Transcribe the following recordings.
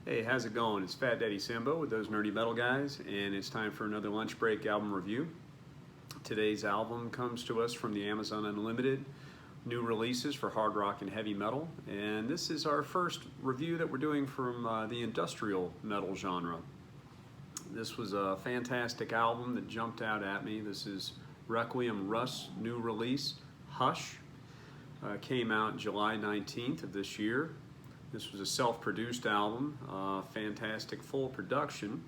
Hey, how's it going? It's Fat Daddy Sambo with those nerdy metal guys, and it's time for another lunch break album review. Today's album comes to us from the Amazon Unlimited new releases for hard rock and heavy metal, and this is our first review that we're doing from the industrial metal genre. This was a fantastic album that jumped out at me. This is Requiem Rust's new release, Hush. Came out July 19th of this year. This was a self-produced album, fantastic full production,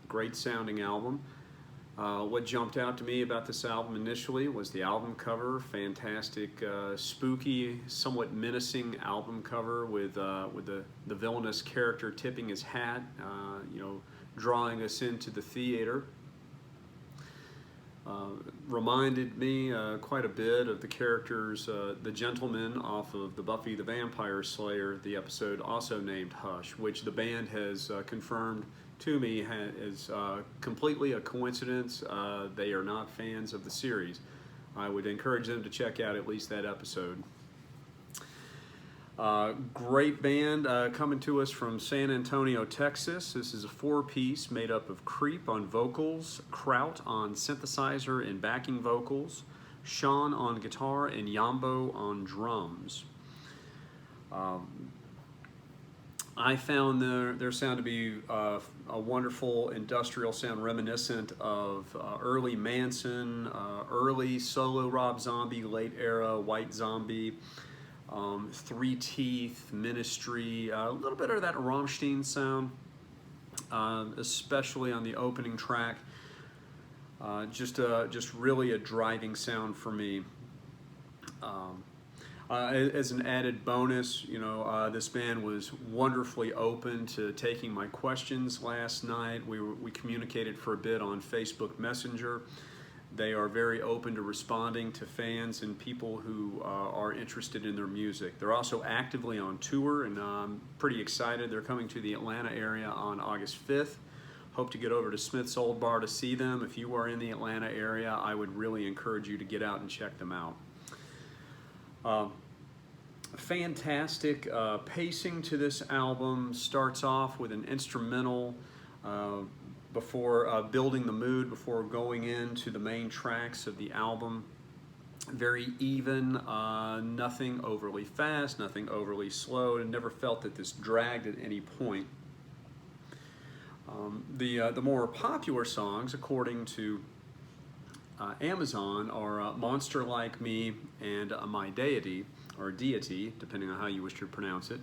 great sounding album. What jumped out to me about this album initially was the album cover, fantastic, spooky, somewhat menacing album cover with the villainous character tipping his hat, drawing us into the theater. Reminded me quite a bit of the characters, the gentleman off of the Buffy the Vampire Slayer, the episode also named Hush, which the band has confirmed to me is completely a coincidence. They are not fans of the series. I would encourage them to check out at least that episode. Great band coming to us from San Antonio, Texas. This is a four-piece made up of Creep on vocals, Kraut on synthesizer and backing vocals, Sean on guitar, and Yambo on drums. I found their sound to be a wonderful industrial sound reminiscent of early Manson, early solo Rob Zombie, late era White Zombie, Three Teeth, Ministry, a little bit of that Rammstein sound, especially on the opening track. Just really a driving sound for me. As an added bonus, this band was wonderfully open to taking my questions last night. We communicated for a bit on Facebook Messenger. They are very open to responding to fans and people who are interested in their music. They're also actively on tour, and I'm pretty excited. They're coming to the Atlanta area on August 5th. Hope to get over to Smith's Old Bar to see them. If you are in the Atlanta area, I would really encourage you to get out and check them out. Fantastic pacing to this album. Starts off with an instrumental before building the mood, before going into the main tracks of the album. Very even, nothing overly fast, nothing overly slow, and never felt that this dragged at any point. The more popular songs, according to Amazon, are Monster Like Me and My Deity, or Deity, depending on how you wish to pronounce it.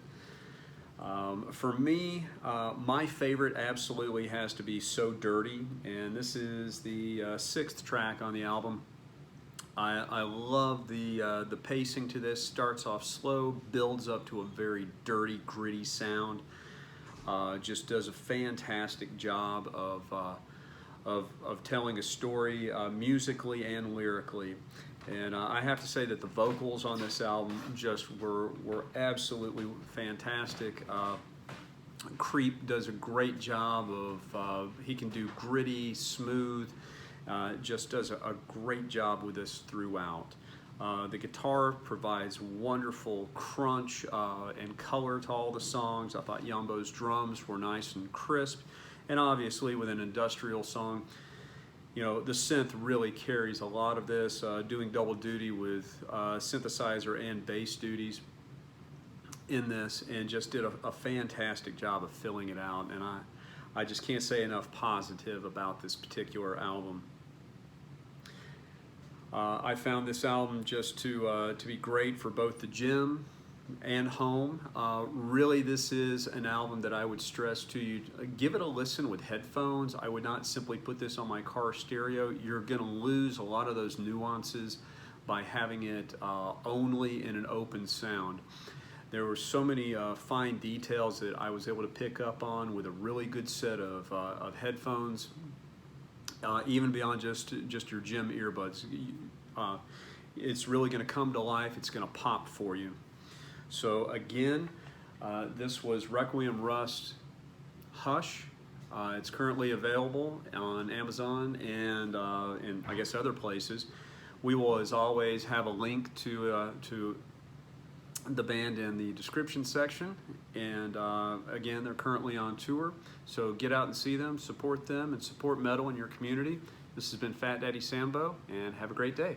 For me, my favorite absolutely has to be So Dirty, and this is the sixth track on the album. I love the pacing to this. Starts off slow, builds up to a very dirty, gritty sound. Just does a fantastic job of telling a story musically and lyrically. And I have to say that the vocals on this album just were absolutely fantastic. Creep does a great job of, he can do gritty, smooth, just does a great job with this throughout. The guitar provides wonderful crunch and color to all the songs. I thought Yambo's drums were nice and crisp. And obviously with an industrial song, the synth really carries a lot of this, doing double duty with synthesizer and bass duties in this, and just did a fantastic job of filling it out. And I just can't say enough positive about this particular album. I found this album just to be great for both the gym and home. Really, this is an album that I would stress to you, give it a listen with headphones. I would not simply put this on my car stereo. You're going to lose a lot of those nuances by having it only in an open sound. There were so many fine details that I was able to pick up on with a really good set of headphones, even beyond just your gym earbuds. It's really going to come to life. It's going to pop for you. So again, this was Requiem Rust Hush. It's currently available on Amazon and I guess other places. We will, as always, have a link to the band in the description section. And again, they're currently on tour, so get out and see them, support and support metal in your community. This has been Fat Daddy Sambo, and have a great day.